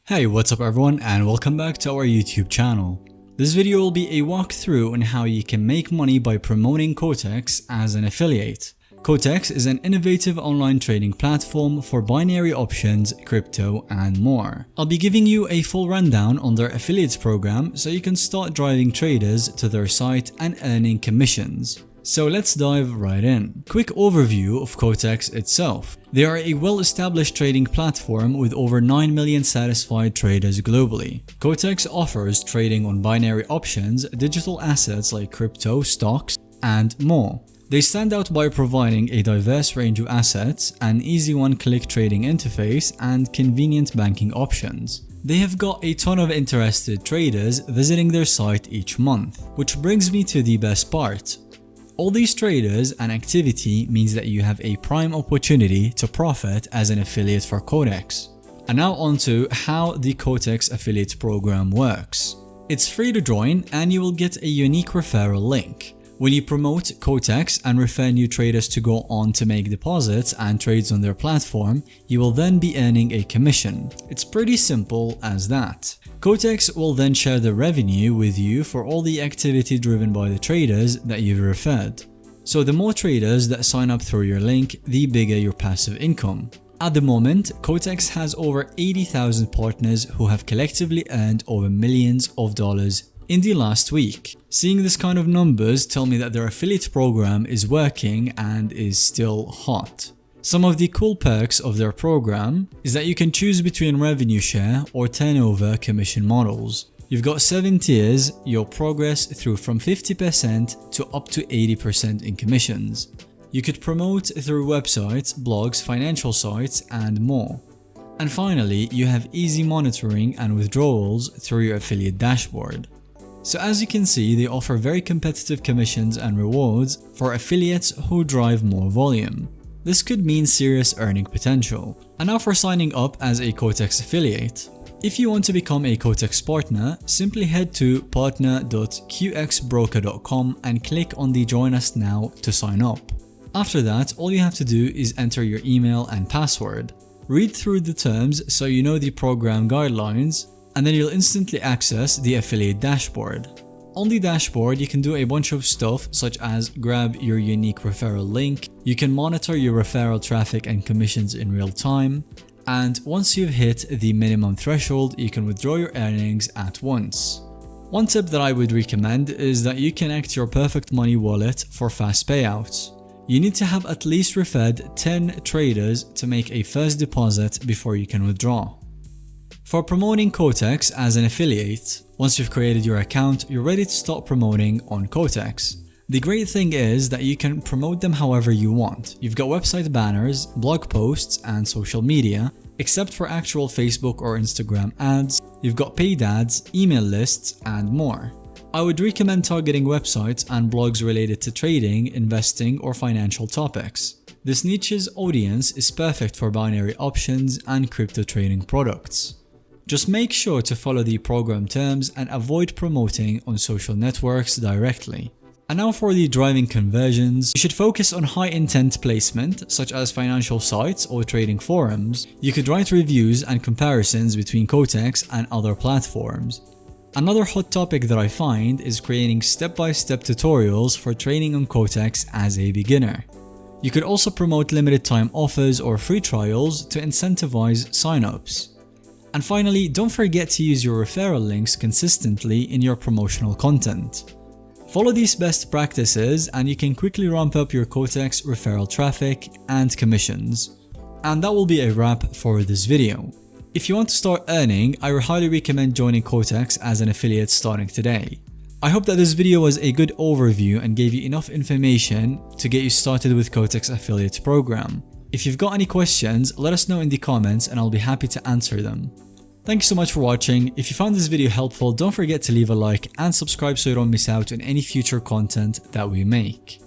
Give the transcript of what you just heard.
Hey, what's up everyone, and welcome back to our YouTube channel. This video will be a walkthrough on how you can make money by promoting Codex as an affiliate. Codex is an innovative online trading platform for binary options, crypto, and more. I'll be giving you a full rundown on their affiliates program so you can start driving traders to their site and earning commissions. So let's dive right in. Quick overview of Quotex itself. They are a well-established trading platform with over 9 million satisfied traders globally. Quotex offers trading on binary options, digital assets like crypto, stocks, and more. They stand out by providing a diverse range of assets, an easy one-click trading interface, and convenient banking options. They have got a ton of interested traders visiting their site each month, which brings me to the best part. All these traders and activity means that you have a prime opportunity to profit as an affiliate for Codex. And now onto how the Codex affiliate program works. It's free to join and you will get a unique referral link. When you promote Codex and refer new traders to go on to make deposits and trades on their platform, you will then be earning a commission. It's pretty simple as that. Codex will then share the revenue with you for all the activity driven by the traders that you've referred. So the more traders that sign up through your link, the bigger your passive income. At the moment, Codex has over 80,000 partners who have collectively earned over millions of dollars in the last week. Seeing this kind of numbers tell me that their affiliate program is working and is still hot. Some of the cool perks of their program is that you can choose between revenue share or turnover commission models. You've got 7 tiers, you'll progress through from 50% to up to 80% in commissions. You could promote through websites, blogs, financial sites, and more. And finally, you have easy monitoring and withdrawals through your affiliate dashboard. So as you can see, they offer very competitive commissions and rewards for affiliates who drive more volume. This could mean serious earning potential. And now for signing up as a Codex affiliate. If you want to become a Codex partner, simply head to partner.qxbroker.com and click on the Join Us Now to sign up. After that, all you have to do is enter your email and password. Read through the terms so you know the program guidelines, and then you'll instantly access the affiliate dashboard. On the dashboard, you can do a bunch of stuff such as grab your unique referral link, you can monitor your referral traffic and commissions in real time, and once you've hit the minimum threshold, you can withdraw your earnings at once. One tip that I would recommend is that you connect your Perfect Money wallet for fast payouts. You need to have at least referred 10 traders to make a first deposit before you can withdraw. For promoting Codex as an affiliate, once you've created your account, you're ready to start promoting on Codex. The great thing is that you can promote them however you want. You've got website banners, blog posts, and social media, except for actual Facebook or Instagram ads. You've got paid ads, email lists, and more. I would recommend targeting websites and blogs related to trading, investing, or financial topics. This niche's audience is perfect for binary options and crypto trading products. Just make sure to follow the program terms and avoid promoting on social networks directly. And now for the driving conversions, you should focus on high intent placement such as financial sites or trading forums. You could write reviews and comparisons between Codex and other platforms. Another hot topic that I find is creating step-by-step tutorials for trading on Codex as a beginner. You could also promote limited time offers or free trials to incentivize signups. And finally, don't forget to use your referral links consistently in your promotional content. Follow these best practices and you can quickly ramp up your Codex referral traffic and commissions. And that will be a wrap for this video. If you want to start earning, I highly recommend joining Codex as an affiliate starting today. I hope that this video was a good overview and gave you enough information to get you started with Codex affiliate program. If you've got any questions, let us know in the comments and I'll be happy to answer them. Thank you so much for watching. If you found this video helpful, don't forget to leave a like and subscribe so you don't miss out on any future content that we make.